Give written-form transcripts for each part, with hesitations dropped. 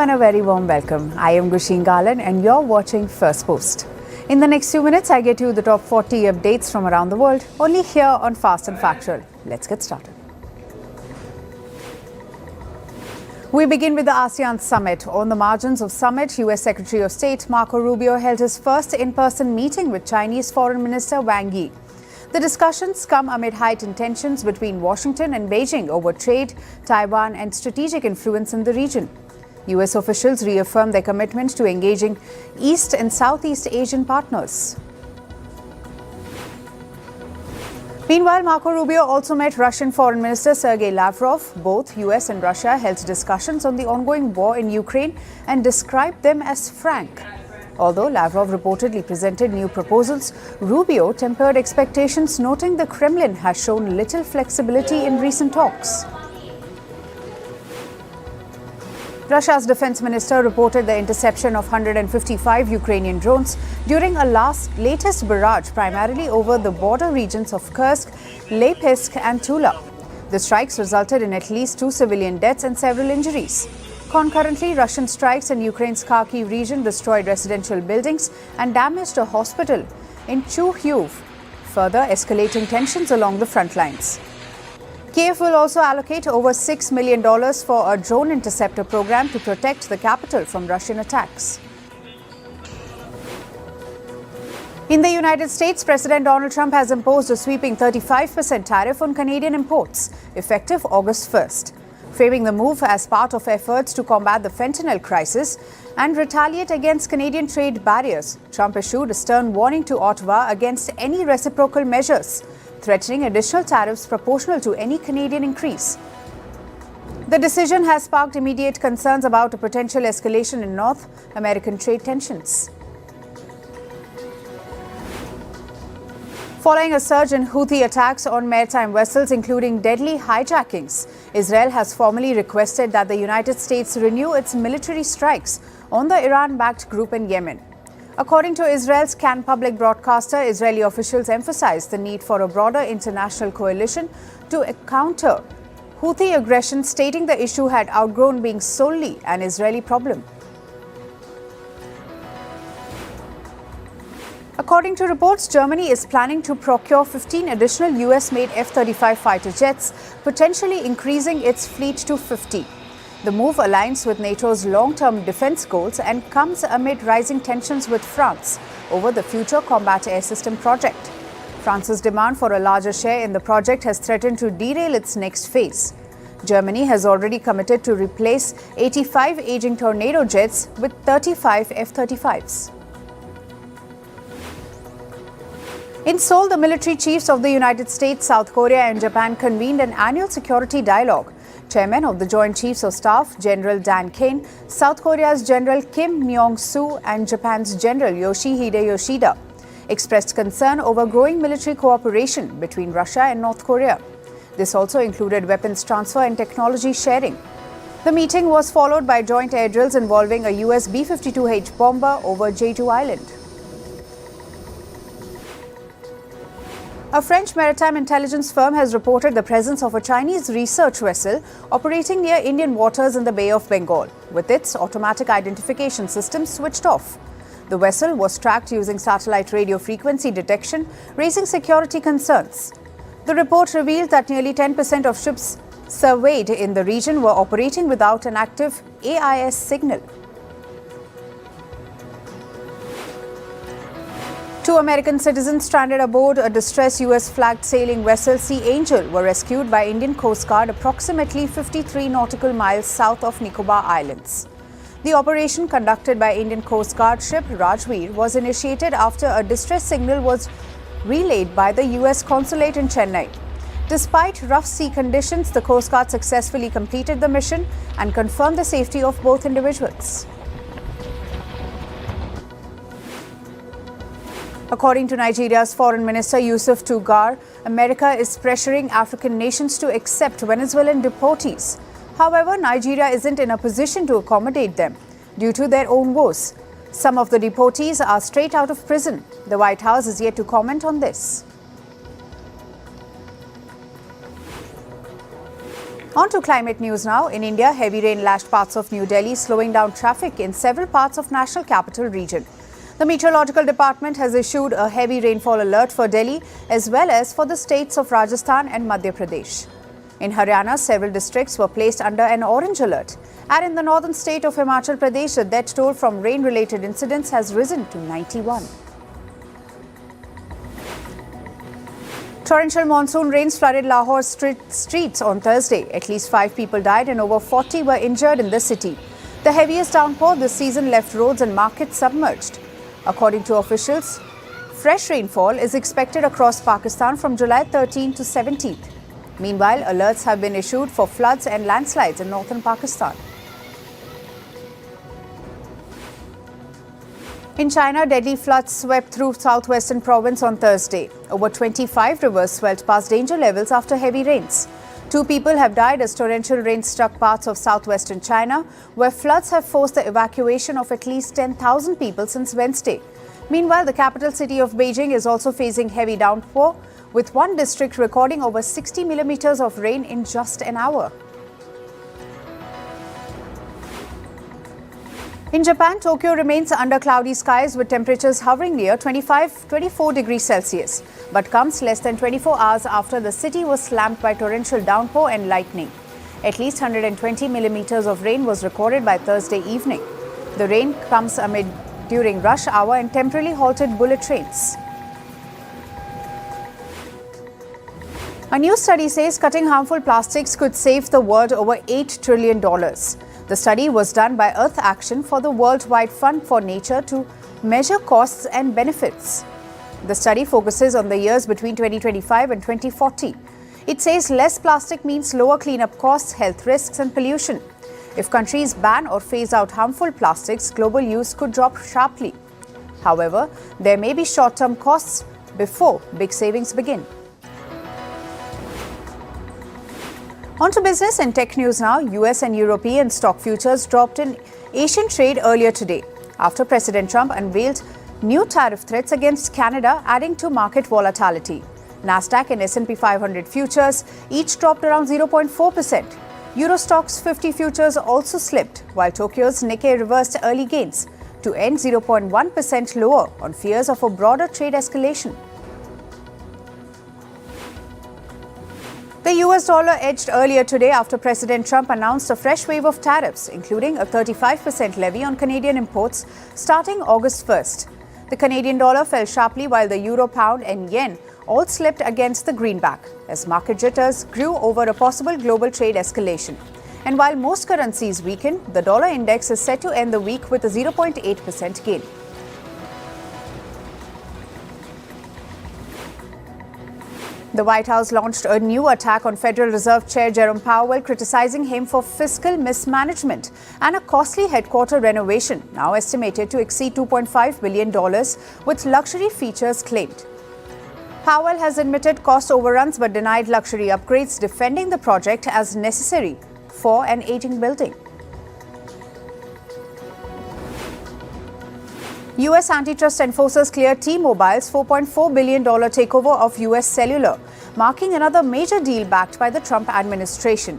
and a very warm welcome. I am Gushin Galan and you're watching Firstpost. In the next few minutes, I get you the top 40 updates from around the world, only here on Fast and Factual. Let's get started. We begin with the ASEAN summit. On the margins of summit, US Secretary of State Marco Rubio held his first in-person meeting with Chinese Foreign Minister Wang Yi. The discussions come amid heightened tensions between Washington and Beijing over trade, Taiwan and strategic influence in the region. US officials reaffirmed their commitment to engaging East and Southeast Asian partners. Meanwhile, Marco Rubio also met Russian Foreign Minister Sergei Lavrov. Both US and Russia held discussions on the ongoing war in Ukraine and described them as frank. Although Lavrov reportedly presented new proposals, Rubio tempered expectations, noting the Kremlin has shown little flexibility in recent talks. Russia's defense minister reported the interception of 155 Ukrainian drones during a latest barrage, primarily over the border regions of Kursk, Lipetsk and Tula. The strikes resulted in at least 2 civilian deaths and several injuries. Concurrently, Russian strikes in Ukraine's Kharkiv region destroyed residential buildings and damaged a hospital in Chuhuiv, further escalating tensions along the front lines. Kiev will also allocate over $6 million for a drone interceptor program to protect the capital from Russian attacks. In the United States, President Donald Trump has imposed a sweeping 35% tariff on Canadian imports, effective August 1st. Framing the move as part of efforts to combat the fentanyl crisis and retaliate against Canadian trade barriers, Trump issued a stern warning to Ottawa against any reciprocal measures, threatening additional tariffs proportional to any Canadian increase. The decision has sparked immediate concerns about a potential escalation in North American trade tensions. Following a surge in Houthi attacks on maritime vessels, including deadly hijackings, Israel has formally requested that the United States renew its military strikes on the Iran-backed group in Yemen. According to Israel's Can public broadcaster, Israeli officials emphasized the need for a broader international coalition to counter Houthi aggression, stating the issue had outgrown being solely an Israeli problem. According to reports, Germany is planning to procure 15 additional US-made F-35 fighter jets, potentially increasing its fleet to 50. The move aligns with NATO's long-term defense goals and comes amid rising tensions with France over the Future Combat Air System project. France's demand for a larger share in the project has threatened to derail its next phase. Germany has already committed to replace 85 aging Tornado jets with 35 F-35s. In Seoul, the military chiefs of the United States, South Korea and Japan convened an annual security dialogue. Chairman of the Joint Chiefs of Staff, General Dan Kane, South Korea's General Kim Myong-soo and Japan's General Yoshihide Yoshida expressed concern over growing military cooperation between Russia and North Korea. This also included weapons transfer and technology sharing. The meeting was followed by joint air drills involving a US B-52H bomber over Jeju Island. A French maritime intelligence firm has reported the presence of a Chinese research vessel operating near Indian waters in the Bay of Bengal, with its automatic identification system switched off. The vessel was tracked using satellite radio frequency detection, raising security concerns. The report revealed that nearly 10% of ships surveyed in the region were operating without an active AIS signal. 2 American citizens stranded aboard a distressed US-flagged sailing vessel Sea Angel were rescued by Indian Coast Guard approximately 53 nautical miles south of Nicobar Islands. The operation, conducted by Indian Coast Guard ship Rajveer, was initiated after a distress signal was relayed by the US consulate in Chennai. Despite rough sea conditions, the Coast Guard successfully completed the mission and confirmed the safety of both individuals. According to Nigeria's Foreign Minister Yusuf Tugar, America is pressuring African nations to accept Venezuelan deportees. However, Nigeria isn't in a position to accommodate them due to their own woes. Some of the deportees are straight out of prison. The White House is yet to comment on this. On to climate news now. In India, heavy rain lashed parts of New Delhi, slowing down traffic in several parts of National Capital Region. The Meteorological Department has issued a heavy rainfall alert for Delhi as well as for the states of Rajasthan and Madhya Pradesh. In Haryana, several districts were placed under an orange alert. And in the northern state of Himachal Pradesh, the death toll from rain-related incidents has risen to 91. Torrential monsoon rains flooded Lahore's streets on Thursday. At least 5 people died and over 40 were injured in the city. The heaviest downpour this season left roads and markets submerged. According to officials, fresh rainfall is expected across Pakistan from July 13 to 17th. Meanwhile, alerts have been issued for floods and landslides in northern Pakistan. In China, deadly floods swept through southwestern province on Thursday. Over 25 rivers swelled past danger levels after heavy rains. 2 people have died as torrential rain struck parts of southwestern China, where floods have forced the evacuation of at least 10,000 people since Wednesday. Meanwhile, the capital city of Beijing is also facing heavy downpour, with one district recording over 60 millimeters of rain in just an hour. In Japan, Tokyo remains under cloudy skies with temperatures hovering near 24 degrees Celsius, but comes less than 24 hours after the city was slammed by torrential downpour and lightning. At least 120 millimeters of rain was recorded by Thursday evening. The rain comes during rush hour and temporarily halted bullet trains. A new study says cutting harmful plastics could save the world over $8 trillion. The study was done by Earth Action for the Worldwide Fund for Nature to measure costs and benefits. The study focuses on the years between 2025 and 2040. It says less plastic means lower cleanup costs, health risks and pollution. If countries ban or phase out harmful plastics, global use could drop sharply. However, there may be short-term costs before big savings begin. On to business and tech news now. US and European stock futures dropped in Asian trade earlier today after President Trump unveiled new tariff threats against Canada, adding to market volatility. Nasdaq and S&P 500 futures each dropped around 0.4%. Euro Stoxx 50 futures also slipped, while Tokyo's Nikkei reversed early gains to end 0.1% lower on fears of a broader trade escalation. The US dollar edged earlier today after President Trump announced a fresh wave of tariffs, including a 35% levy on Canadian imports starting August 1st. The Canadian dollar fell sharply while the euro, pound and yen all slipped against the greenback as market jitters grew over a possible global trade escalation. And while most currencies weakened, the dollar index is set to end the week with a 0.8% gain. The White House launched a new attack on Federal Reserve Chair Jerome Powell, criticizing him for fiscal mismanagement and a costly headquarter renovation, now estimated to exceed $2.5 billion, with luxury features claimed. Powell has admitted cost overruns but denied luxury upgrades, defending the project as necessary for an aging building. US antitrust enforcers cleared T-Mobile's $4.4 billion takeover of US Cellular, marking another major deal backed by the Trump administration.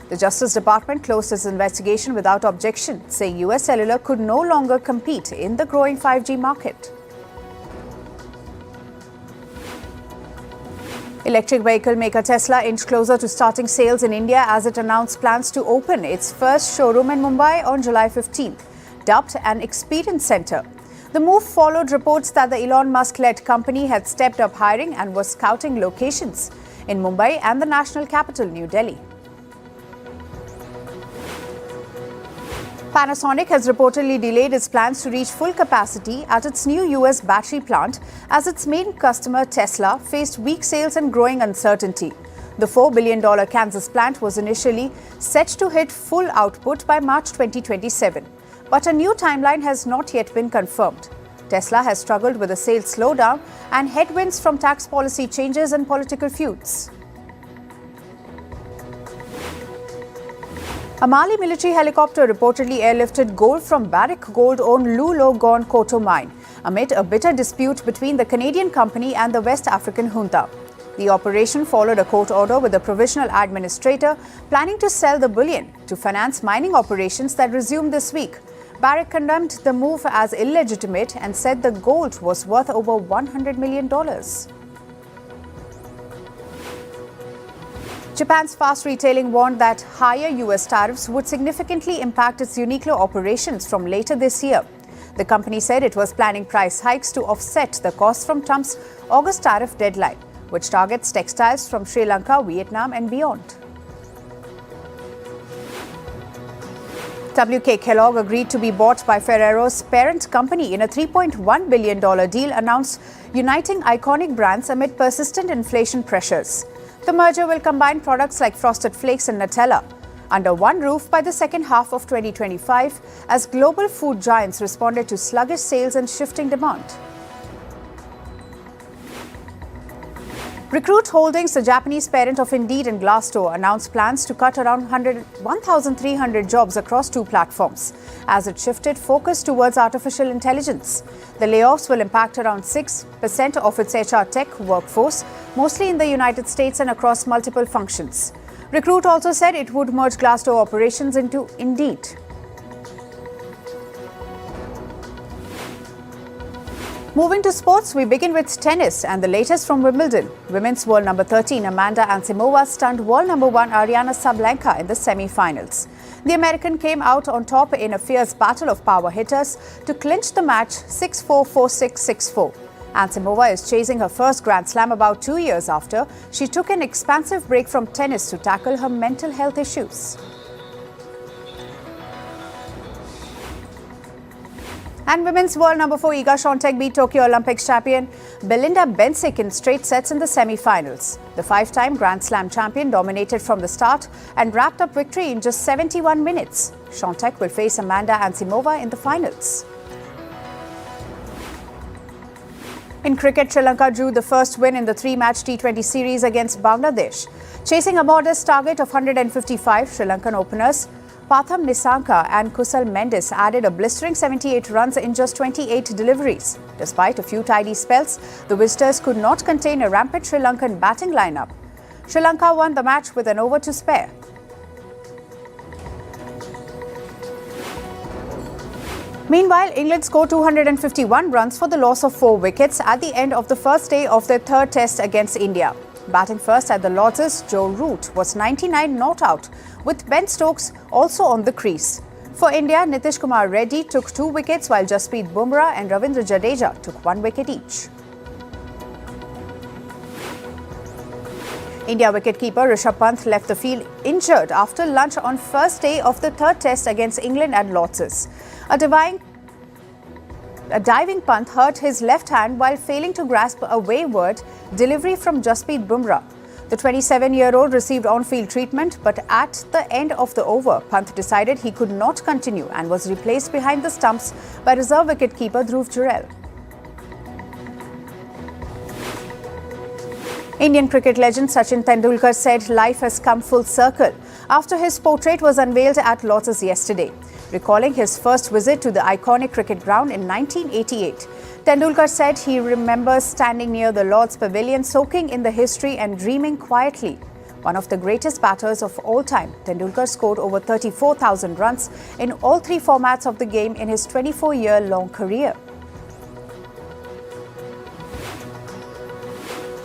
The Justice Department closed its investigation without objection, saying US Cellular could no longer compete in the growing 5G market. Electric vehicle maker Tesla inched closer to starting sales in India as it announced plans to open its first showroom in Mumbai on July 15th, dubbed an Experience Center. The move followed reports that the Elon Musk-led company had stepped up hiring and was scouting locations in Mumbai and the national capital, New Delhi. Panasonic has reportedly delayed its plans to reach full capacity at its new US battery plant as its main customer, Tesla, faced weak sales and growing uncertainty. The $4 billion Kansas plant was initially set to hit full output by March 2027. But a new timeline has not yet been confirmed. Tesla has struggled with a sales slowdown and headwinds from tax policy changes and political feuds. A Mali military helicopter reportedly airlifted gold from Barrick Gold-owned Loulo-Gon Koto mine amid a bitter dispute between the Canadian company and the West African junta. The operation followed a court order with the provisional administrator planning to sell the bullion to finance mining operations that resumed this week. Barrick condemned the move as illegitimate and said the gold was worth over $100 million. Japan's fast retailing warned that higher US tariffs would significantly impact its Uniqlo operations from later this year. The company said it was planning price hikes to offset the costs from Trump's August tariff deadline, which targets textiles from Sri Lanka, Vietnam and beyond. WK Kellogg agreed to be bought by Ferrero's parent company in a $3.1 billion deal announced, uniting iconic brands amid persistent inflation pressures. The merger will combine products like Frosted Flakes and Nutella under one roof by the second half of 2025 as global food giants responded to sluggish sales and shifting demand. Recruit Holdings, the Japanese parent of Indeed and Glassdoor, announced plans to cut around 1,300 jobs across two platforms as it shifted focus towards artificial intelligence. The layoffs will impact around 6% of its HR tech workforce, mostly in the United States and across multiple functions. Recruit also said it would merge Glassdoor operations into Indeed. Moving to sports, we begin with tennis and the latest from Wimbledon. Women's world number 13 Amanda Anisimova stunned world number 1 Aryna Sabalenka in the semi-finals. The American came out on top in a fierce battle of power hitters to clinch the match 6-4, 4-6, 6-4. Anisimova is chasing her first Grand Slam about 2 years after she took an expansive break from tennis to tackle her mental health issues. And women's world number 4 Iga Swiatek beat Tokyo Olympics champion Belinda Bencic in straight sets in the semi-finals. The five-time Grand Slam champion dominated from the start and wrapped up victory in just 71 minutes. Swiatek will face Amanda Anisimova in the finals. In cricket, Sri Lanka drew the first win in the three-match T20 series against Bangladesh. Chasing a modest target of 155, Sri Lankan openers Patham Nissanka and Kusal Mendis added a blistering 78 runs in just 28 deliveries. Despite a few tidy spells, the visitors could not contain a rampant Sri Lankan batting lineup. Sri Lanka won the match with an over to spare. Meanwhile, England scored 251 runs for the loss of 4 wickets at the end of the first day of their third test against India. Batting first at the Lords, Joe Root was 99 not out, with Ben Stokes also on the crease. For India, Nitish Kumar Reddy took 2 wickets while Jasprit Bumrah and Ravindra Jadeja took 1 wicket each. India wicketkeeper Rishabh Pant left the field injured after lunch on first day of the third test against England at Lords. A diving punt hurt his left hand while failing to grasp a wayward delivery from Jasprit Bumrah. The 27-year-old received on-field treatment, but at the end of the over, Pant decided he could not continue and was replaced behind the stumps by reserve wicketkeeper Dhruv Jurel. Indian cricket legend Sachin Tendulkar said life has come full circle after his portrait was unveiled at Lords yesterday. Recalling his first visit to the iconic cricket ground in 1988, Tendulkar said he remembers standing near the Lords Pavilion, soaking in the history and dreaming quietly. One of the greatest batters of all time, Tendulkar scored over 34,000 runs in all 3 formats of the game in his 24-year-long career.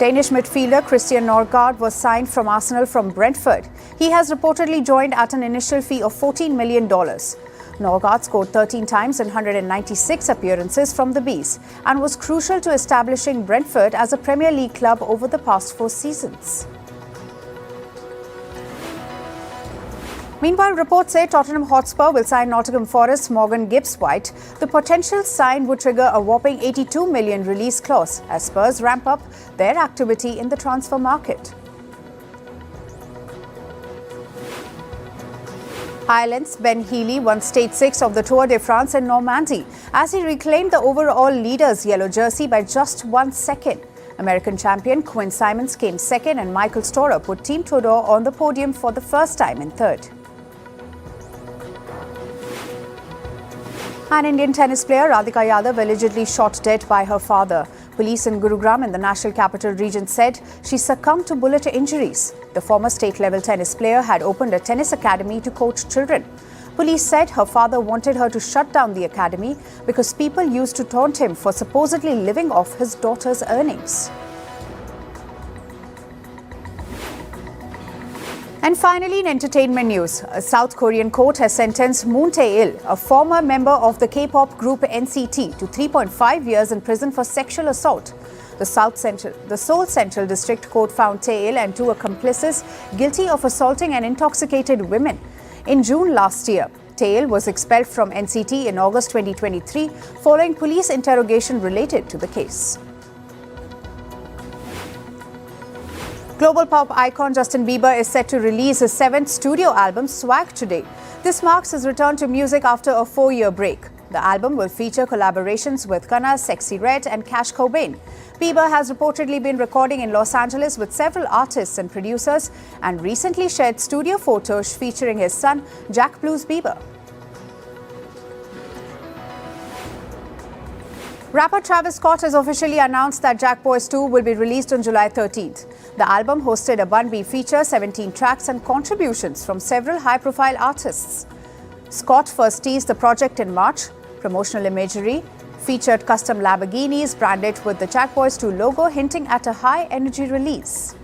Danish midfielder Christian Norgard was signed from Arsenal from Brentford. He has reportedly joined at an initial fee of $14 million. Norgard scored 13 times in 196 appearances from the Bees and was crucial to establishing Brentford as a Premier League club over the past 4 seasons. Meanwhile, reports say Tottenham Hotspur will sign Nottingham Forest's Morgan Gibbs-White. The potential sign would trigger a whopping $82 million release clause as Spurs ramp up their activity in the transfer market. Ireland's Ben Healy won Stage 6 of the Tour de France in Normandy as he reclaimed the overall leader's yellow jersey by just 1 second. American champion Quinn Simmons came second and Michael Storer put Team Tudor on the podium for the first time in third. An Indian tennis player, Radhika Yadav, allegedly shot dead by her father, Police in Gurugram in the National Capital Region said she succumbed to bullet injuries. The former state-level tennis player had opened a tennis academy to coach children. Police said her father wanted her to shut down the academy because people used to taunt him for supposedly living off his daughter's earnings. And finally, in entertainment news, a South Korean court has sentenced Moon Tae-il, a former member of the K-pop group NCT, to 3.5 years in prison for sexual assault. The Seoul Central District Court found Tae-il and two accomplices guilty of assaulting and intoxicated women. In June last year, Tae-il was expelled from NCT in August 2023 following police interrogation related to the case. Global pop icon Justin Bieber is set to release his 7th studio album, Swag, today. This marks his return to music after a 4-year break. The album will feature collaborations with Gunna, Sexy Red and Cash Cobain. Bieber has reportedly been recording in Los Angeles with several artists and producers and recently shared studio photos featuring his son, Jack Blues Bieber. Rapper Travis Scott has officially announced that Jack Boys 2 will be released on July 13th. The album hosted a Bun B feature, 17 tracks and contributions from several high-profile artists. Scott first teased the project in March. Promotional imagery featured custom Lamborghinis branded with the Jack Boys 2 logo, hinting at a high-energy release.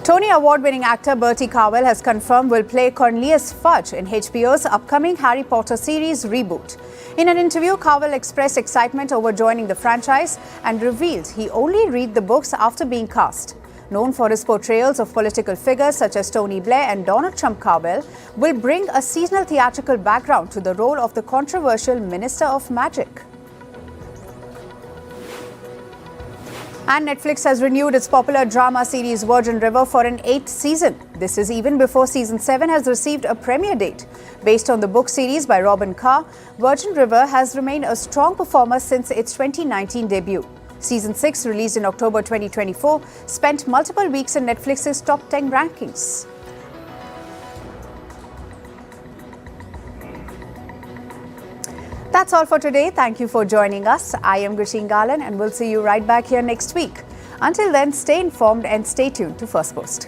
Tony Award-winning actor Bertie Carvel has confirmed will play Cornelius Fudge in HBO's upcoming Harry Potter series reboot. In an interview, Carvel expressed excitement over joining the franchise and revealed he only read the books after being cast. Known for his portrayals of political figures such as Tony Blair and Donald Trump, Carvel will bring a seasonal theatrical background to the role of the controversial Minister of Magic. And Netflix has renewed its popular drama series Virgin River for an 8th season. This is even before Season 7 has received a premiere date. Based on the book series by Robin Carr, Virgin River has remained a strong performer since its 2019 debut. Season 6, released in October 2024, spent multiple weeks in Netflix's top 10 rankings. That's all for today. Thank you for joining us. I am Grisheen Galan and we'll see you right back here next week. Until then, stay informed and stay tuned to Firstpost.